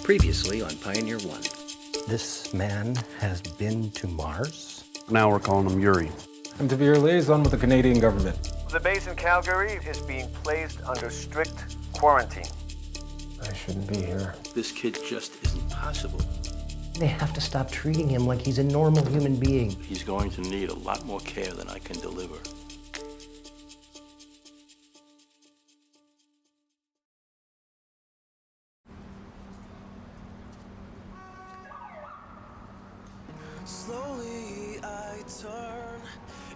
Previously on Pioneer 1. This man has been to Mars? Now we're calling him Yuri. I'm to be your liaison with the Canadian government. The base in Calgary is being placed under strict quarantine. I shouldn't be here. This kid just isn't possible. They have to stop treating him like he's a normal human being. He's going to need a lot more care than I can deliver. Slowly I turn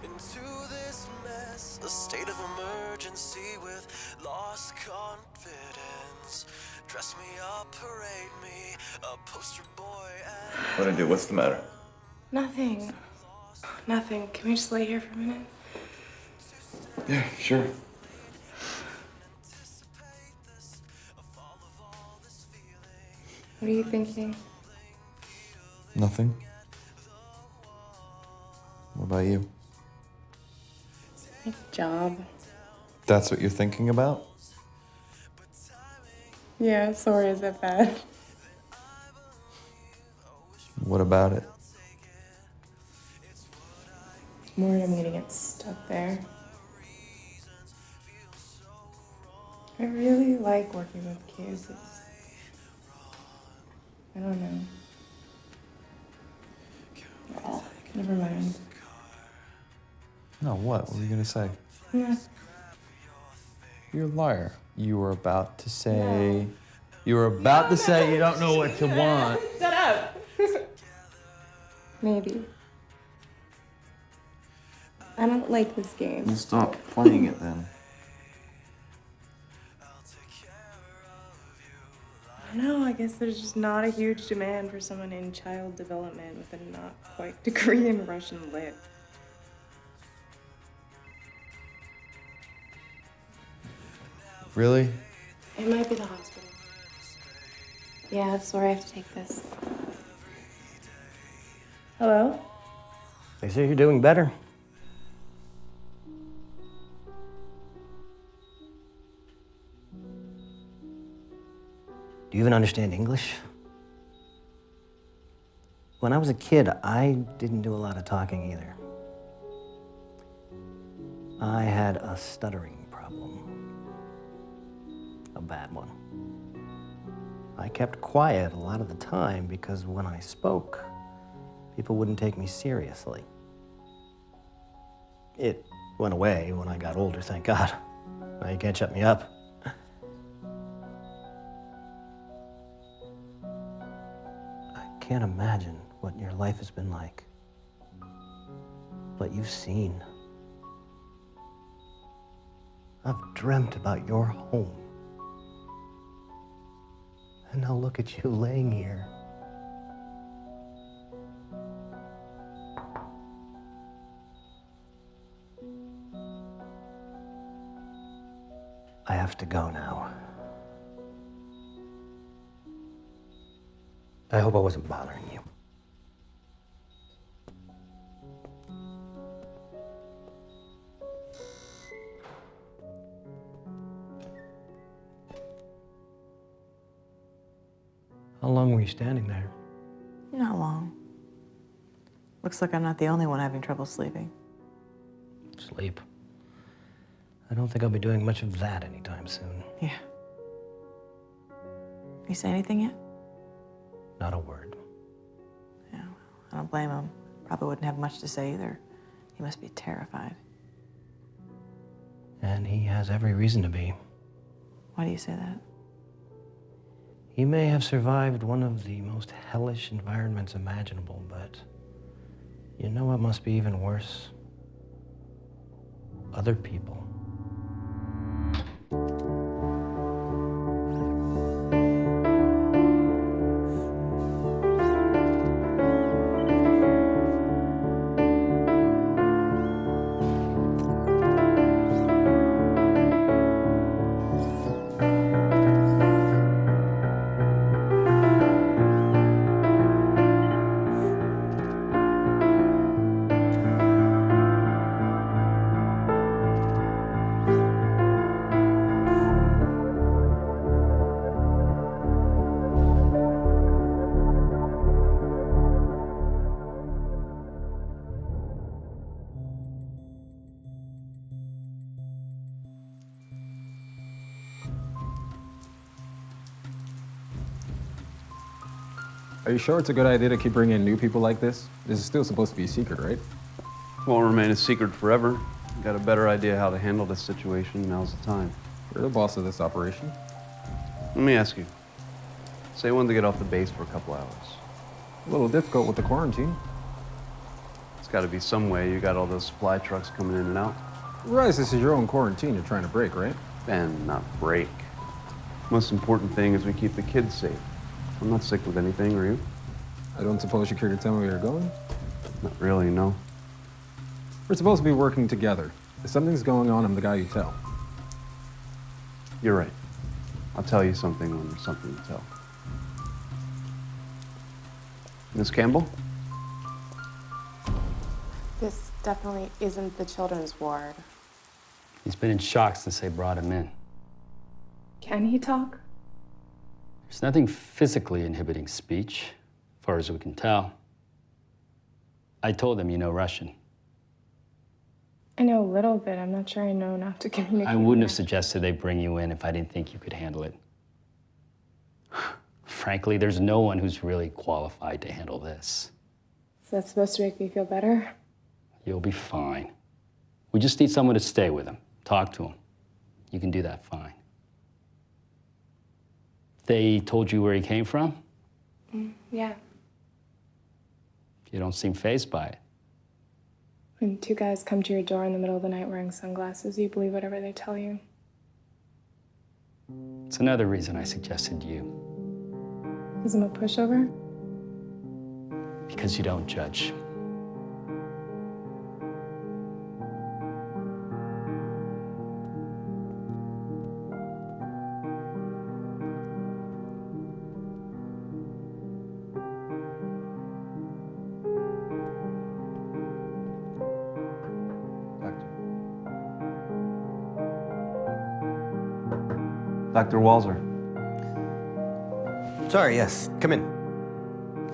into this mess, a state of emergency with lost confidence. Dress me up, parade me, a poster boy. What do I do? What's the matter? Nothing. Nothing. Can we just lay here for a minute? Yeah, sure. What are you thinking? Nothing. What about you? My job. That's what you're thinking about? Yeah, sorry, is that bad? What about it? I'm worried I'm gonna get stuck there. I really like working with kids. I don't know. Oh, never mind. No, what? What were you gonna say? Yeah. You're a liar. You were about to say... No. You were about to say you don't know what you want. Shut up! Maybe. I don't like this game. Well, stop playing it then. I don't know, I guess there's just not a huge demand for someone in child development with a not quite degree in Russian lit. Really? It might be the hospital. Yeah, sorry, I have to take this. Hello? They say you're doing better. Do you even understand English? When I was a kid, I didn't do a lot of talking either. I had a stuttering problem. A bad one. I kept quiet a lot of the time because when I spoke, people wouldn't take me seriously. It went away when I got older, thank God. Now you can't shut me up. I can't imagine what your life has been like. What you've seen. I've dreamt about your home. And now look at you laying here. I have to go now. I hope I wasn't bothering you. How long were you standing there? Not long. Looks like I'm not the only one having trouble sleeping. Sleep. I don't think I'll be doing much of that anytime soon. Yeah. You say anything yet? Not a word. Yeah, well, I don't blame him. Probably wouldn't have much to say either. He must be terrified. And he has every reason to be. Why do you say that? He may have survived one of the most hellish environments imaginable, but you know what must be even worse? Other people. Are you sure it's a good idea to keep bringing in new people like this? This is still supposed to be a secret, right? Won't remain a secret forever. Got a better idea how to handle this situation, now's the time. You're the boss of this operation. Let me ask you. Say you wanted to get off the base for a couple hours. A little difficult with the quarantine. It's gotta be some way. You got all those supply trucks coming in and out. You realize this is your own quarantine you're trying to break, right? And not break. Most important thing is we keep the kids safe. I'm not sick with anything, are you? I don't suppose you care to tell me where you're going? Not really, no. We're supposed to be working together. If something's going on, I'm the guy you tell. You're right. I'll tell you something when there's something to tell. Miss Campbell? This definitely isn't the children's ward. He's been in shock since they brought him in. Can he talk? There's nothing physically inhibiting speech, as far as we can tell. I told him you know Russian. I know a little bit. I'm not sure I know enough to communicate. I wouldn't have suggested they bring you in if I didn't think you could handle it. Frankly, there's no one who's really qualified to handle this. Is that supposed to make me feel better? You'll be fine. We just need someone to stay with him, talk to him. You can do that fine. They told you where he came from? Yeah. You don't seem fazed by it. When two guys come to your door in the middle of the night wearing sunglasses, you believe whatever they tell you. It's another reason I suggested you. Is him a pushover? Because you don't judge. Dr. Walzer. Sorry, yes. Come in.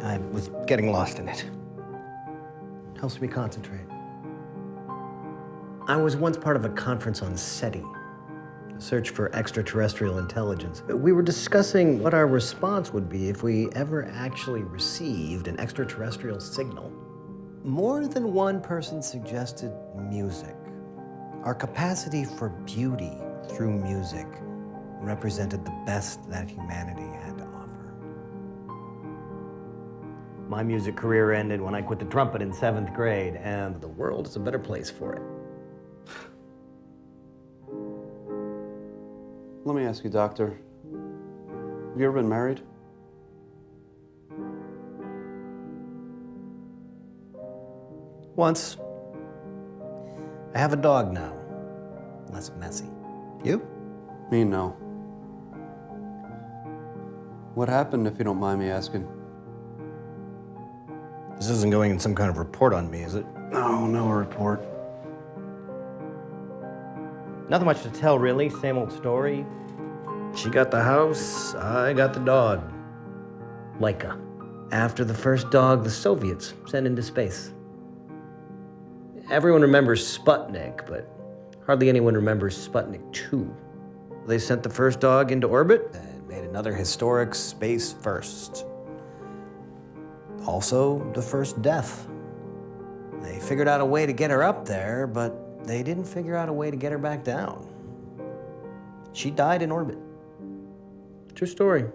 I was getting lost in it. Helps me concentrate. I was once part of a conference on SETI, a search for extraterrestrial intelligence. We were discussing what our response would be if we ever actually received an extraterrestrial signal. More than one person suggested music. Our capacity for beauty through music represented the best that humanity had to offer. My music career ended when I quit the trumpet in 7th grade, and the world is a better place for it. Let me ask you, Doctor. Have you ever been married? Once. I have a dog now. Less messy. You? Me, no. What happened, if you don't mind me asking? This isn't going in some kind of report on me, is it? No, no report. Nothing much to tell, really. Same old story. She got the house, I got the dog. Laika. After the first dog, the Soviets sent into space. Everyone remembers Sputnik, but hardly anyone remembers Sputnik 2. They sent the first dog into orbit and made another historic space first. Also, the first death. They figured out a way to get her up there, but they didn't figure out a way to get her back down. She died in orbit. True story.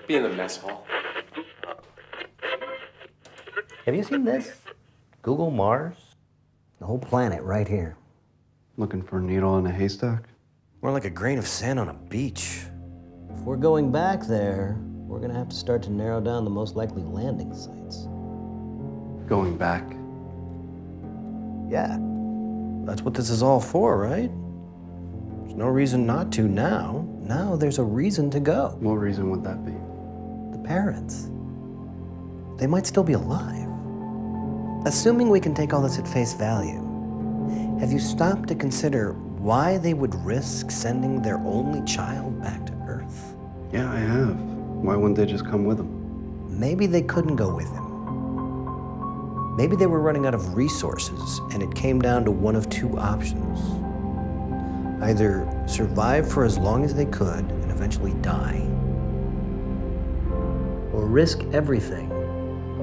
Be in the mess hall. Have you seen this? Google Mars? The whole planet right here. Looking for a needle in a haystack? More like a grain of sand on a beach. If we're going back there, we're gonna have to start to narrow down the most likely landing sites. Going back? Yeah. That's what this is all for, right? There's no reason not to now. Now there's a reason to go. What reason would that be? The parents. They might still be alive. Assuming we can take all this at face value, have you stopped to consider why they would risk sending their only child back to Earth? Yeah, I have. Why wouldn't they just come with them? Maybe they couldn't go with him. Maybe they were running out of resources and it came down to one of two options. Either survive for as long as they could and eventually die, or risk everything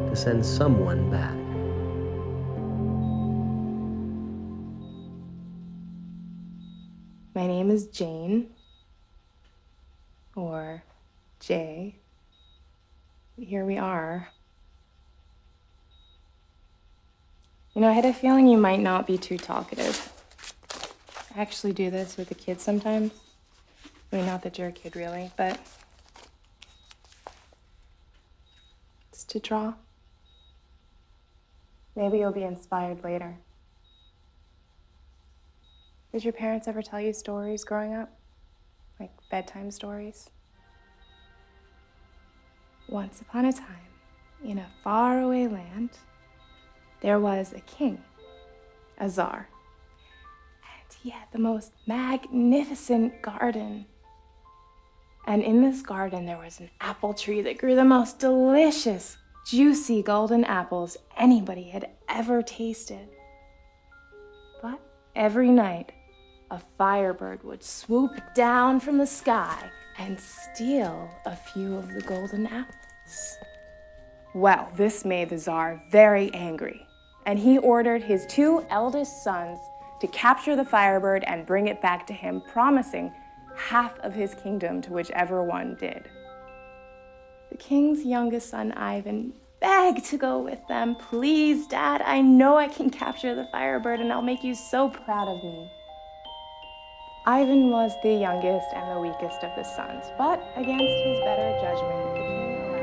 to send someone back. My name is Jane, or Jay. Here we are. You know, I had a feeling you might not be too talkative. I actually do this with the kids sometimes. I mean, not that you're a kid really, but it's to draw. Maybe you'll be inspired later. Did your parents ever tell you stories growing up? Like bedtime stories? Once upon a time, in a faraway land, there was a king, a czar. And he had the most magnificent garden. And in this garden, there was an apple tree that grew the most delicious, juicy golden apples anybody had ever tasted. But every night, a firebird would swoop down from the sky and steal a few of the golden apples. Well, this made the Tsar very angry, and he ordered his two eldest sons to capture the firebird and bring it back to him, promising half of his kingdom to whichever one did. The king's youngest son, Ivan, begged to go with them. Please, Dad, I know I can capture the firebird and I'll make you so proud of me. Ivan was the youngest and the weakest of the sons, but against his better judgment, the king allowed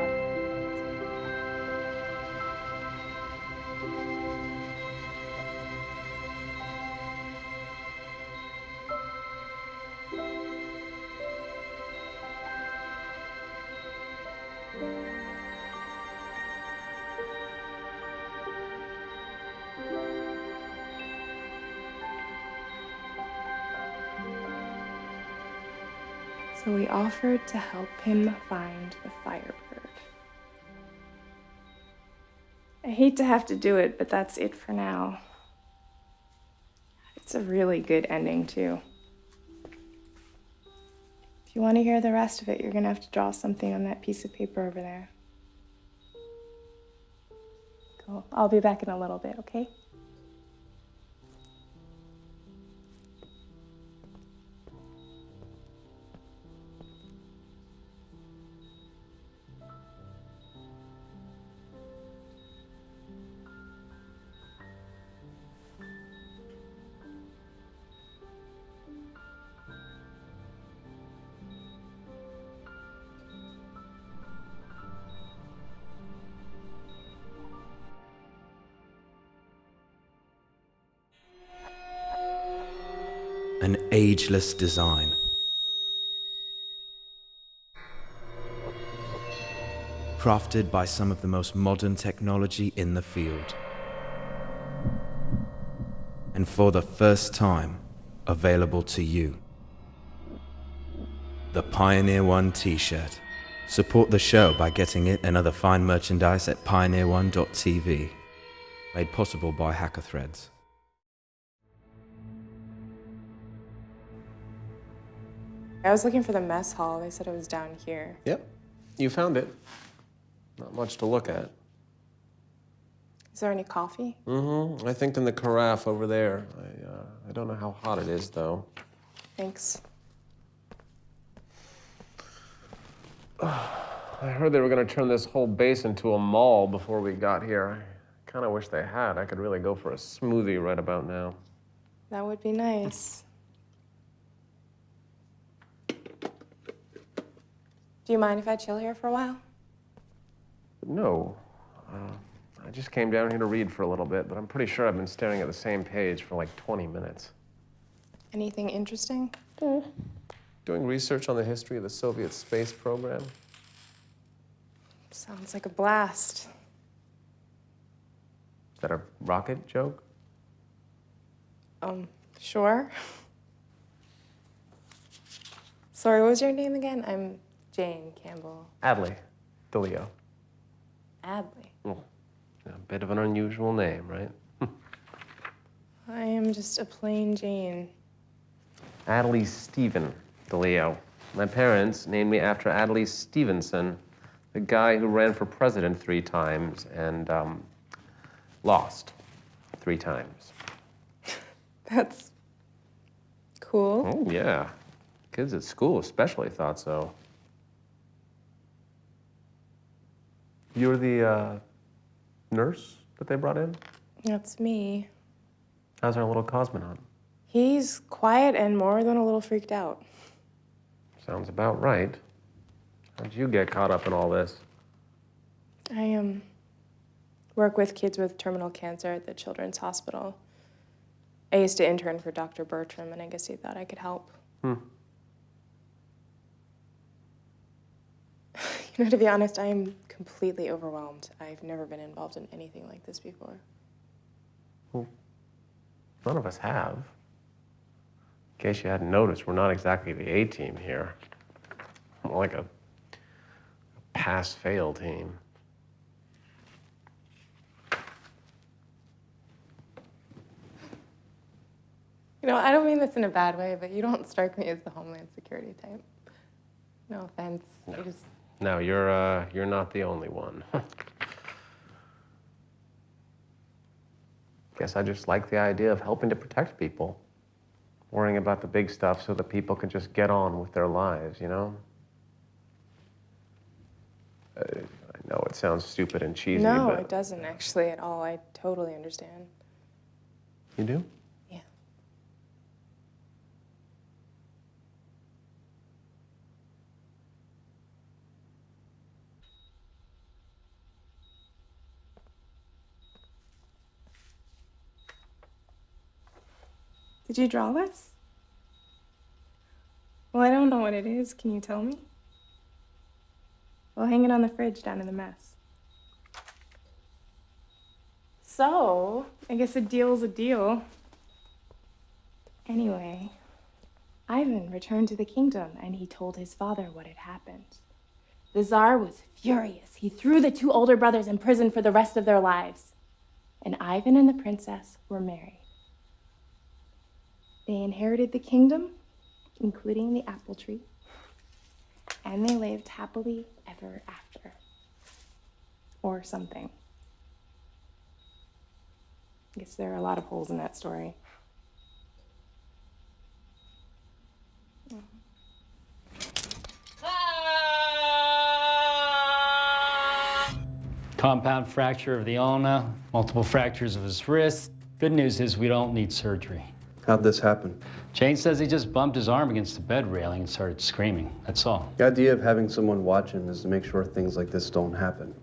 So we offered to help him find the firebird. I hate to have to do it, but that's it for now. It's a really good ending, too. If you want to hear the rest of it, you're gonna have to draw something on that piece of paper over there. Cool. I'll be back in a little bit, okay? An ageless design. Crafted by some of the most modern technology in the field. And for the first time, available to you. The Pioneer One t-shirt. Support the show by getting it and other fine merchandise at pioneerone.tv. Made possible by Hacker Threads. I was looking for the mess hall. They said it was down here. Yep, you found it. Not much to look at. Is there any coffee? Mm-hmm. I think in the carafe over there. I don't know how hot it is, though. Thanks. I heard they were going to turn this whole base into a mall before we got here. I kind of wish they had. I could really go for a smoothie right about now. That would be nice. Do you mind if I chill here for a while? No. I just came down here to read for a little bit, but I'm pretty sure I've been staring at the same page for like 20 minutes. Anything interesting? Doing research on the history of the Soviet space program. Sounds like a blast. Is that a rocket joke? Sure. Sorry, what was your name again? I'm Jane Campbell. Adley DeLeo. Adley. Oh, a bit of an unusual name, right? I am just a plain Jane. Adley Stephen DeLeo. My parents named me after Adley Stevenson, the guy who ran for president 3 times and lost 3 times. That's cool. Oh, yeah. Kids at school especially thought so. You're the nurse that they brought in? That's me. How's our little cosmonaut? He's quiet and more than a little freaked out. Sounds about right. How'd you get caught up in all this? I work with kids with terminal cancer at the Children's Hospital. I used to intern for Dr. Bertram, and I guess he thought I could help. You know, to be honest, I am completely overwhelmed. I've never been involved in anything like this before. Well, none of us have. In case you hadn't noticed, we're not exactly the A-team here. More like a pass-fail team. You know, I don't mean this in a bad way, but you don't strike me as the Homeland Security type. No offense. No. I just... No, you're not the only one. Guess I just like the idea of helping to protect people. Worrying about the big stuff so that people can just get on with their lives, you know? I know it sounds stupid and cheesy, No, but... it doesn't actually at all. I totally understand. You do? Yeah. Did you draw this? Well, I don't know what it is. Can you tell me? We'll hang it on the fridge down in the mess. So, I guess a deal's a deal. Anyway, Ivan returned to the kingdom and he told his father what had happened. The Tsar was furious. He threw the 2 older brothers in prison for the rest of their lives. And Ivan and the princess were married. They inherited the kingdom, including the apple tree, and they lived happily ever after. Or something. I guess there are a lot of holes in that story. Compound fracture of the ulna, multiple fractures of his wrist. Good news is we don't need surgery. How'd this happen? Jane says he just bumped his arm against the bed railing and started screaming. That's all. The idea of having someone watch him is to make sure things like this don't happen.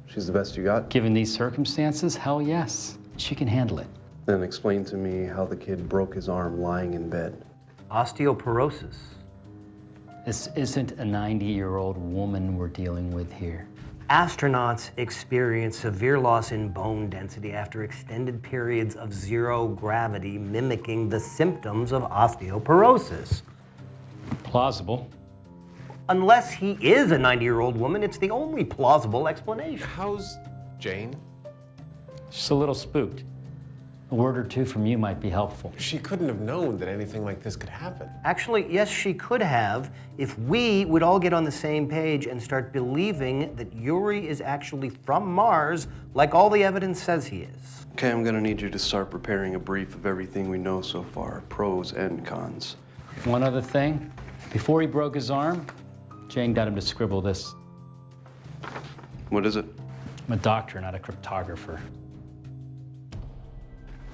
She's the best you got? Given these circumstances, hell yes. She can handle it. Then explain to me how the kid broke his arm lying in bed. Osteoporosis. This isn't a 90-year-old woman we're dealing with here. Astronauts experience severe loss in bone density after extended periods of 0 gravity, mimicking the symptoms of osteoporosis. Plausible. Unless he is a 90-year-old woman, it's the only plausible explanation. How's Jane? She's a little spooked. A word or two from you might be helpful. She couldn't have known that anything like this could happen. Actually, yes, she could have, if we would all get on the same page and start believing that Yuri is actually from Mars, like all the evidence says he is. Okay, I'm gonna need you to start preparing a brief of everything we know so far, pros and cons. One other thing. Before he broke his arm, Jane got him to scribble this. What is it? I'm a doctor, not a cryptographer.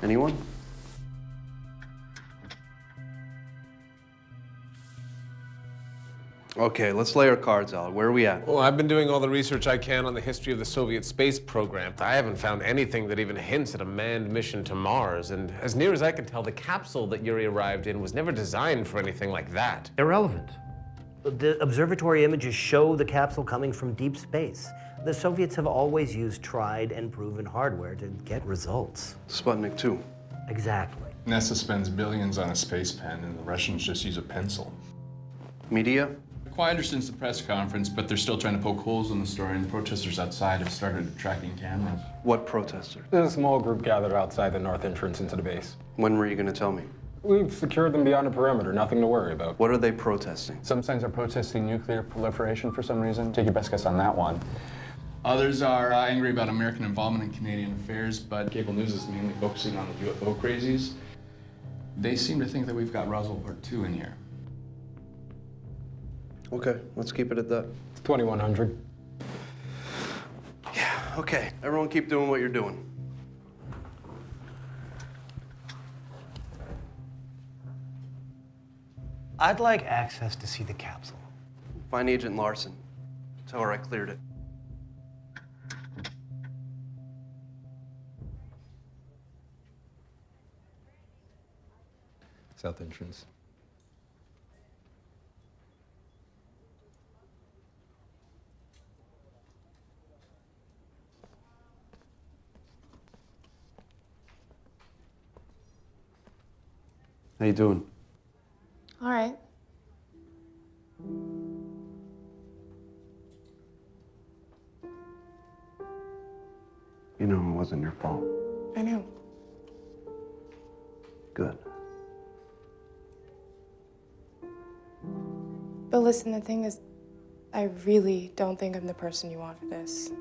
Anyone? Okay, let's lay our cards out. Where are we at? Well, I've been doing all the research I can on the history of the Soviet space program. I haven't found anything that even hints at a manned mission to Mars. And as near as I can tell, the capsule that Yuri arrived in was never designed for anything like that. Irrelevant. The observatory images show the capsule coming from deep space. The Soviets have always used tried and proven hardware to get results. Sputnik 2. Exactly. NASA spends billions on a space pen, and the Russians just use a pencil. Media? Quieter since the press conference, but they're still trying to poke holes in the story, and protesters outside have started tracking cameras. What protesters? There's a small group gathered outside the north entrance into the base. When were you going to tell me? We've secured them beyond the perimeter, nothing to worry about. What are they protesting? Some signs are protesting nuclear proliferation for some reason. Take your best guess on that one. Others are angry about American involvement in Canadian affairs, but cable news is mainly focusing on the UFO crazies. They seem to think that we've got Roswell Part 2 in here. Okay, let's keep it at that. It's 2100. Yeah, okay. Everyone keep doing what you're doing. I'd like access to see the capsule. Find Agent Larson. Tell her I cleared it. South entrance. How you doing? All right. You know it wasn't your fault. I know. Good. But listen, the thing is, I really don't think I'm the person you want for this.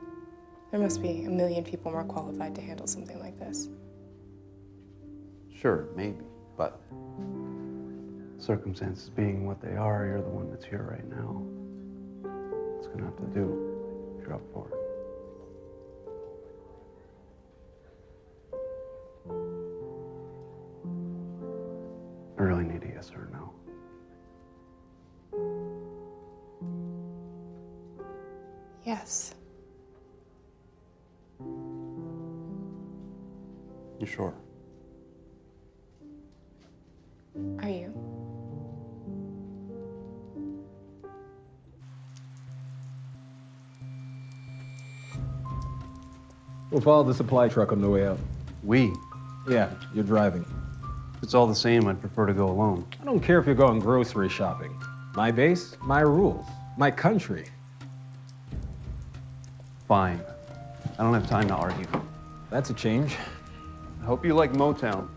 There must be a million people more qualified to handle something like this. Sure, maybe, but circumstances being what they are, you're the one that's here right now. It's gonna have to do if you're up for it. I really need a yes or a no. Yes. You sure? Are you? We'll follow the supply truck on the way out. We? Yeah, you're driving. If it's all the same, I'd prefer to go alone. I don't care if you're going grocery shopping. My base, my rules, my country. Fine. I don't have time to argue. That's a change. I hope you like Motown.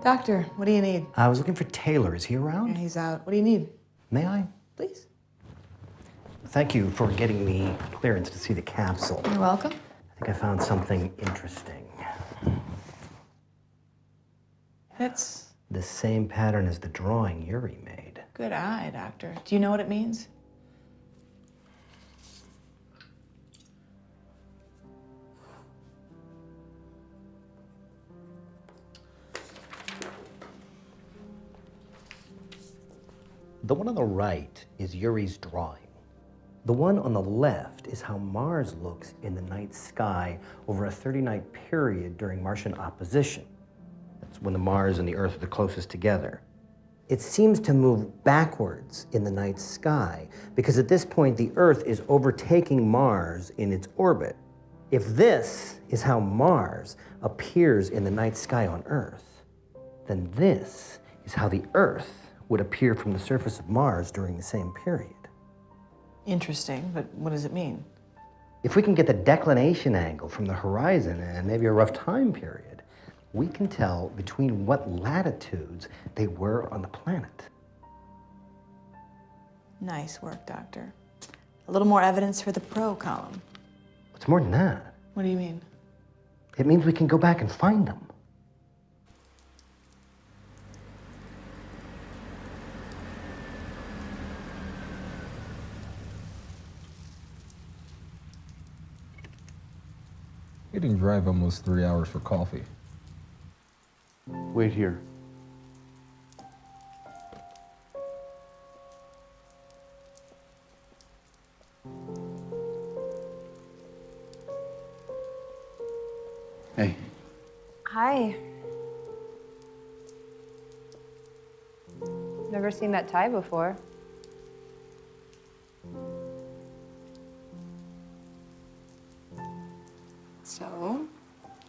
Doctor, what do you need? I was looking for Taylor. Is he around? Yeah, he's out. What do you need? May I? Please. Thank you for getting me clearance to see the capsule. You're welcome. I think I found something interesting. That's The same pattern as the drawing Yuri made. good eye, Doctor. Do you know what it means? The one on the right is Yuri's drawing. The one on the left is how Mars looks in the night sky over a 30-night period during Martian opposition. That's when the Mars and the Earth are the closest together. It seems to move backwards in the night sky because at this point the Earth is overtaking Mars in its orbit. If this is how Mars appears in the night sky on Earth, then this is how the Earth would appear from the surface of Mars during the same period. Interesting, but what does it mean? If we can get the declination angle from the horizon and maybe a rough time period, we can tell between what latitudes they were on the planet. Nice work, Doctor. A little more evidence for the pro column. It's more than that. What do you mean? It means we can go back and find them. You didn't drive almost 3 hours for coffee. Wait here. Hey. Hi. Never seen that tie before. So,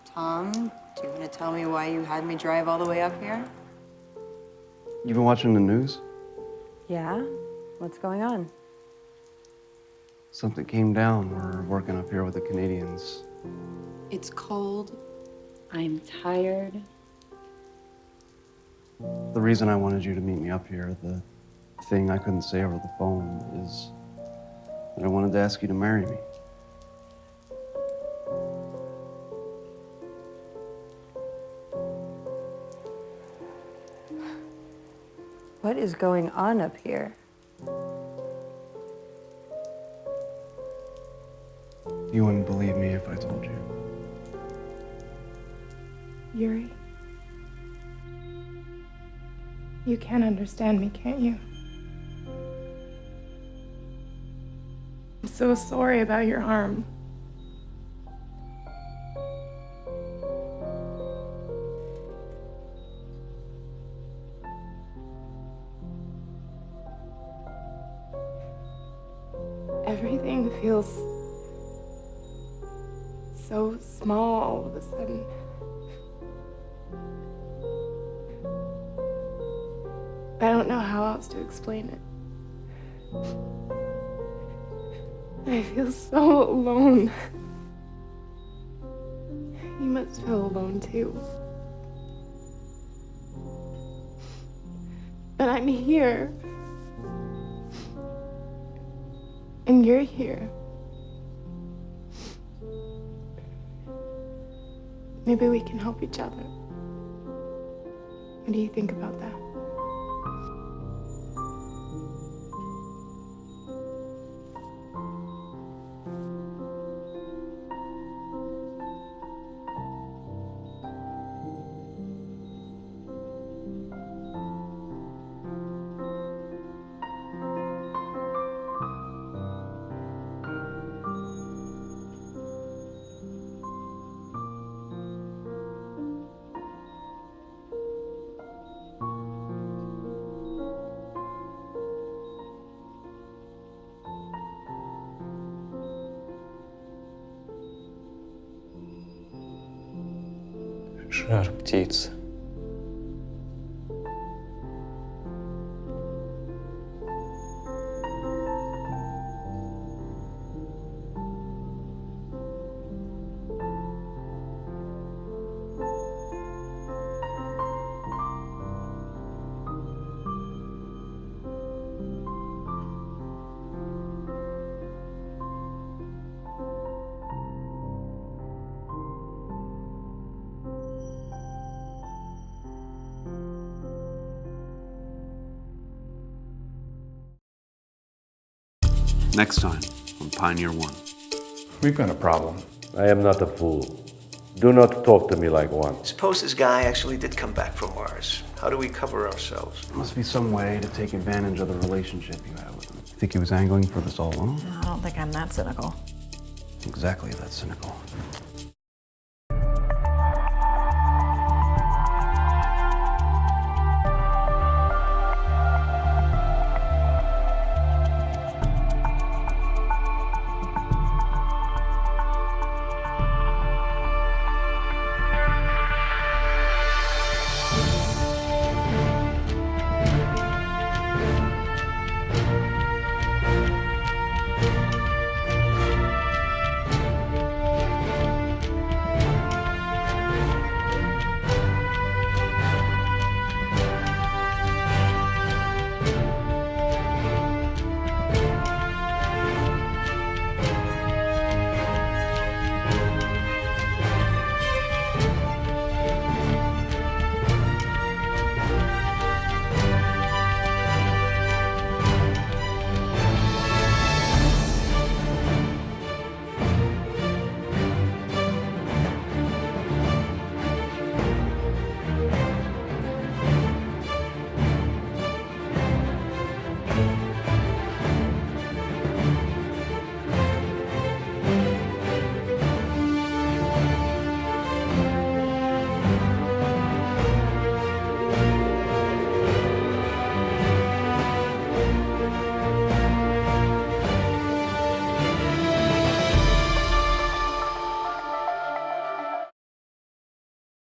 Tom, do you want to tell me why you had me drive all the way up here? You been watching the news? Yeah? What's going on? Something came down. We're working up here with the Canadians. It's cold. I'm tired. The reason I wanted you to meet me up here, the thing I couldn't say over the phone, is that I wanted to ask you to marry me. What is going on up here? You wouldn't believe me if I told you. Yuri, you can understand me, can't you? I'm so sorry about your arm. Everything feels so small all of a sudden. I don't know how else to explain it. I feel so alone. You must feel alone too. But I'm here. And you're here. Maybe we can help each other. What do you think about that? Жар птиц. Next time on Pioneer 1. We've got a problem. I am not a fool. Do not talk to me like one. Suppose this guy actually did come back from Mars. How do we cover ourselves? There must be some way to take advantage of the relationship you have with him. Think he was angling for this all along? I don't think I'm that cynical. Exactly that cynical.